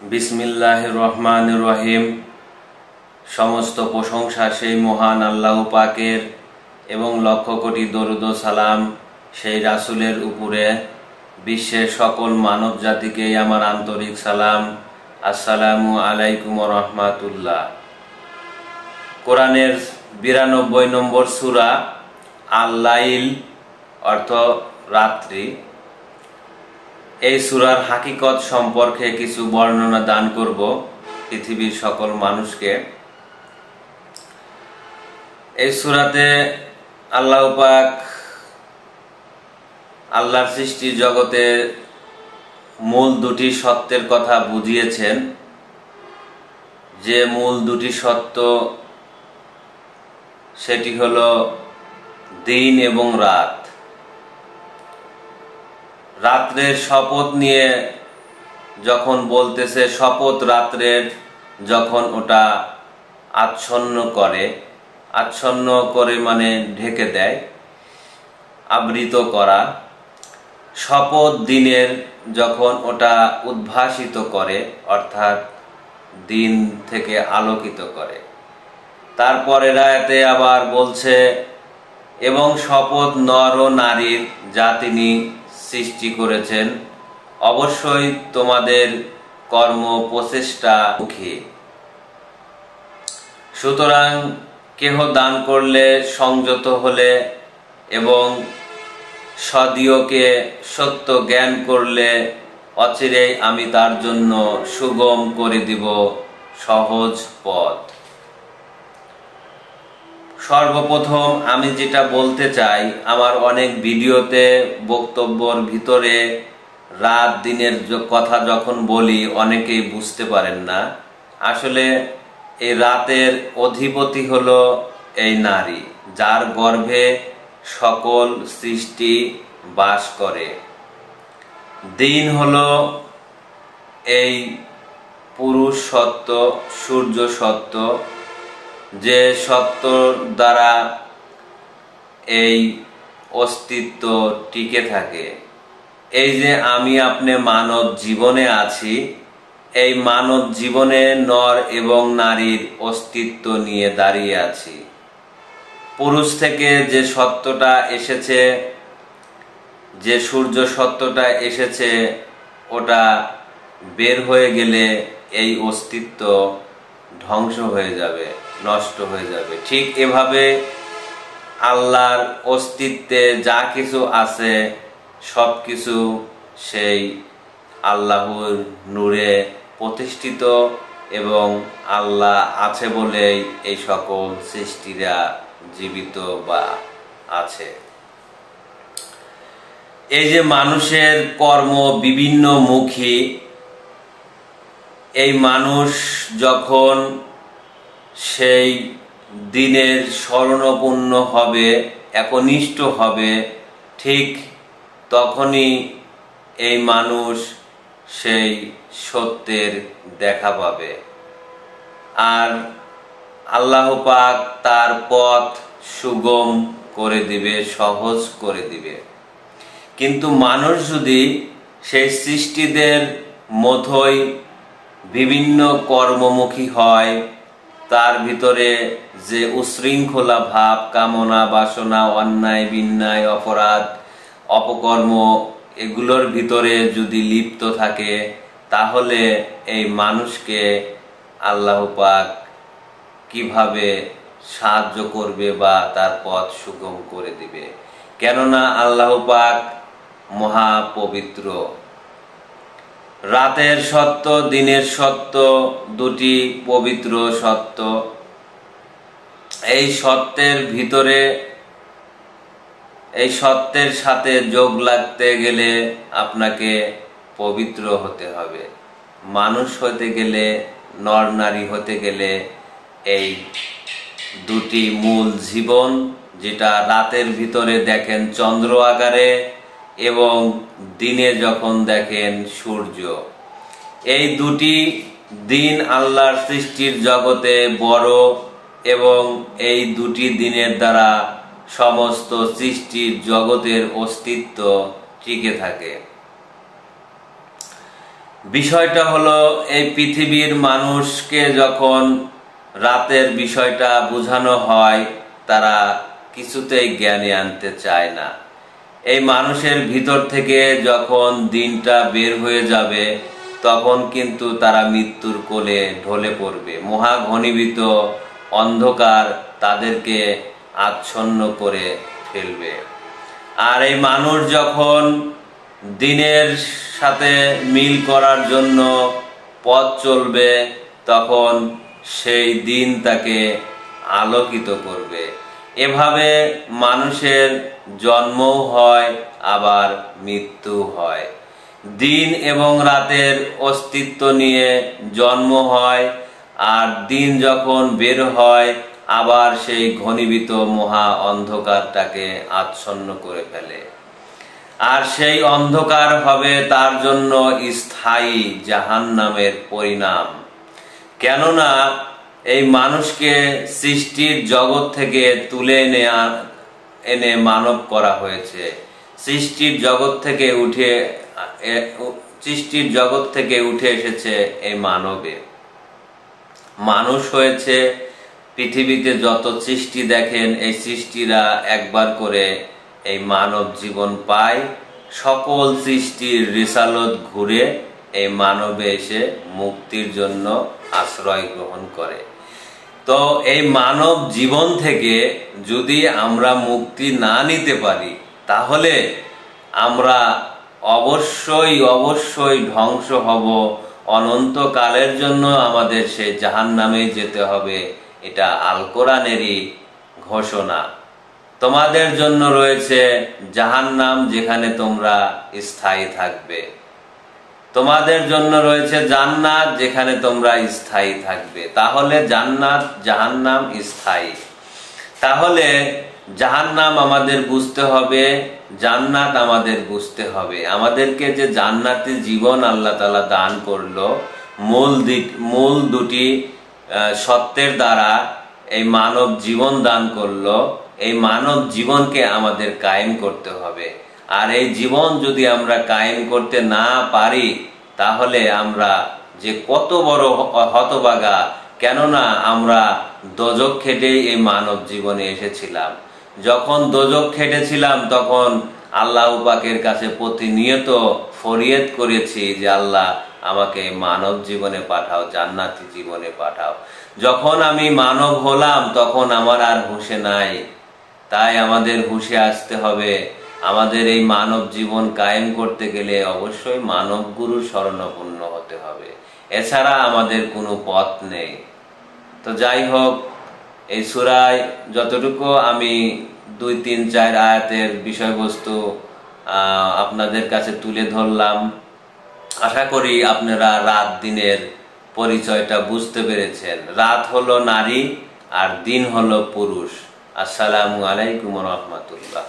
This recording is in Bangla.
बिस्मिल्लाहिर रहमानिर रहीम। समस्त प्रशंसा सेई महान आल्लाह पाकेर एवं लक्ष कोटी दरुद ओ सालाम सेई रासुलेर उपरे। विश्वेर सकल मानव जातिके आमार आंतरिक सालाम। अस्सलामु आलाइकुम व रहमातुल्लाह। कुरानेर 92 नम्बर सूरा आल-लाइल अर्थ रात्रि। এই সূরার হাকিকত সম্পর্কে কিছু বর্ণনা দান করব পৃথিবীর সকল মানুষকে। এই সূরাতে আল্লাহ পাক আল্লাহর সৃষ্টি জগতে মূল দুটি সত্যের কথা বুঝিয়েছেন। যে মূল দুটি সত্য সেটি হলো দিন এবং রাত। রাত্রের শপথ নিয়ে যখন বলতেছে শপথ রাত্রের, যখন ওটা আচ্ছন্ন করে মানে ঢেকে দেয়, আবৃত করা। শপথ দিনের, যখন ওটা উদ্ভাসিত করে অর্থাৎ দিন থেকে আলোকিত করে। তারপরের আয়াতে আবার বলছে এবং শপথ নর ও নারীর যা তিনি সৃষ্টি করেছেন, অবশ্যই তোমাদের কর্ম প্রচেষ্টা মুখী। সুতরাং কেহ দান করলে, সংযত হলে এবং সদীয়কে সত্য জ্ঞান করলে অচিরেই আমি তার জন্য সুগম করে দিব সহজ পথ। সর্বপ্রথম আমি যেটা বলতে চাই, আমার অনেক ভিডিওতে বক্তব্যের ভিতরে রাত দিনের কথা যখন বলি অনেকেই বুঝতে পারেন না। আসলে এই রাতের অধিপতি হলো এই নারী, যার গর্ভে সকল সৃষ্টি বাস করে। দিন হলো এই পুরুষ সত্য, সূর্য সত্য, যে সত্য দ্বারা এই অস্তিত্ব টিকে থাকে। এই যে আমি আপনি মানব জীবনে আছি, এই মানব জীবনে নর এবং নারীর অস্তিত্ব নিয়ে দাঁড়িয়ে আছি। পুরুষ থেকে যে সত্যটা এসেছে, যে সূর্য সত্যটা এসেছে, ওটা বের হয়ে গেলে এই অস্তিত্ব ধ্বংস হয়ে যাবে, নষ্ট হয়ে যাবে। ঠিক এভাবে আল্লাহর অস্তিত্বে যা কিছু আছে সবকিছু সেই আল্লাহর নূরে প্রতিষ্ঠিত এবং আল্লাহ আছে বলেই এই সকল সৃষ্টিরা জীবিত বা আছে। এই যে মানুষের কর্ম বিভিন্ন মুখী, এই মানুষ যখন সেই দিনের শরণাপন্ন হবে, একনিষ্ঠ হবে, ঠিক তখনই এই মানুষ সেই সত্যের দেখা পাবে। আর আল্লাহ পাক তার পথ সুগম করে দিবে, সহজ করে দিবে। কিন্তু মানুষ যদি সেই সৃষ্টিদের মতোই বিভিন্ন কর্মমুখী হয়, তার ভিতরে যে উশৃঙ্খলা ভাব, কামনা বাসনা, অন্যায় বিন্যায়, অপরাধ অপকর্ম এগুলোর ভিতরে যদি লিপ্ত থাকে, তাহলে এই মানুষকে আল্লাহ পাক কিভাবে সাহায্য করবে বা তার পথ সুগম করে দিবে? কেননা আল্লাহ পাক মহা পবিত্র। রাতের সত্য, দিনের সত্য দুটি পবিত্র সত্য। এই সত্যের ভিতরে, এই সত্যের সাথে যোগ লাগতে গেলে আপনাকে পবিত্র হতে হবে। মানুষ হতে গেলে, নর নারী হতে গেলে এই দুটি মূল জীবন, যেটা রাতের ভিতরে দেখেন চন্দ্র আকারে এবং দিনে যখন দেখেন সূর্য, এই দুটি দিন আল্লাহর সৃষ্টির জগতে বড় এবং এই দুটি দিনের দ্বারা সমস্ত সৃষ্টির জগতের অস্তিত্ব টিকে থাকে। বিষয়টা হলো, এই পৃথিবীর মানুষকে যখন রাতের বিষয়টা বোঝানো হয় তারা কিছুতেই জ্ঞানে আনতে চায় না। এই মানুষের ভিতর থেকে যখন দিনটা বের হয়ে যাবে তখন কিন্তু তারা মৃত্যুর কোলে ঢলে পড়বে। মহাঘনীভূত অন্ধকার তাদেরকে আচ্ছন্ন করে ফেলবে। আর এই মানুষ যখন দিনের সাথে মিল করার জন্য পথ চলবে তখন সেই দিন তাকে আলোকিত করবে। এভাবে মানুষের জন্মও হয় আবার মৃত্যু হয়। দিন এবং রাতের অস্তিত্ব নিয়ে জন্ম হয়, আর দিন যখন বের হয় আবার সেই ঘনীভূত মহা অন্ধকারটাকে আচ্ছন্ন করে ফেলে। আর সেই অন্ধকার হবে তার জন্য স্থায়ী জাহান্নামের পরিণাম। কেননা এই মানুষকে সৃষ্টির জগৎ থেকে তুলে এনে মানব করা হয়েছে। সৃষ্টির জগৎ থেকে উঠে এসেছে এই মানবে। মানুষ হয়েছে, পৃথিবীতে যত সৃষ্টি দেখেন এই সৃষ্টিরা একবার করে এই মানব জীবন পায়। সকল সৃষ্টির রিসালত ঘুরে এই মানবে এসে মুক্তির জন্য আশ্রয় গ্রহণ করে। তো এই মানব জীবন থেকে যদি আমরা মুক্তি না নিতে পারি তাহলে আমরা অবশ্যই ধ্বংস হব। অনন্তকালের জন্য আমাদের সেই জাহান্নামে যেতে হবে। এটা আল কোরআনেরই ঘোষণা। তোমাদের জন্য রয়েছে জাহান্নাম, যেখানে তোমরা স্থায়ী থাকবে। তোমাদের জন্য রয়েছে জান্নাত, যেখানে তোমরা স্থায়ী থাকবে। তাহলে জান্নাত জাহান্নাম স্থায়ী। তাহলে জাহান্নাম আমাদের বুঝতে হবে, জান্নাত আমাদের বুঝতে হবে। আমাদেরকে যে জান্নাতি জীবন আল্লাহ তাআলা দান করলো, মূল দুটি সত্যের দ্বারা এই মানব জীবন দান করলো। এই মানব জীবনকে আমাদের কায়েম করতে হবে। আর এই জীবন যদি আমরা কায়েম করতে না পারি তাহলে আমরা যে কত বড় হতভাগা। কেননা আমরা দোজখ খেটেই এই মানব জীবনে এসেছিলাম। যখন দোজখ খেটেছিলাম তখন আল্লাহ পাকের কাছে প্রতিনিয়ত ফরিয়াদ করেছি যে আল্লাহ আমাকে মানব জীবনে পাঠাও, জান্নাতি জীবনে পাঠাও। যখন আমি মানব হলাম তখন আমার আর হুঁশে নাই। তাই আমাদের হুঁশে আসতে হবে। আমাদের এই মানব জীবন কায়েম করতে গেলে অবশ্যই মানব গুরুর শরণাপন্ন হতে হবে। এছাড়া আমাদের কোনো পথ নেই। তো যাই হোক, এই সূরায় যতটুকু আমি 2, 3, 4 আয়াতের বিষয়বস্তু আপনাদের কাছে তুলে ধরলাম, আশা করি আপনারা রাত দিনের পরিচয়টা বুঝতে পেরেছেন। রাত হলো নারী আর দিন হলো পুরুষ। আসসালামু আলাইকুম ওয়া রাহমাতুল্লাহ।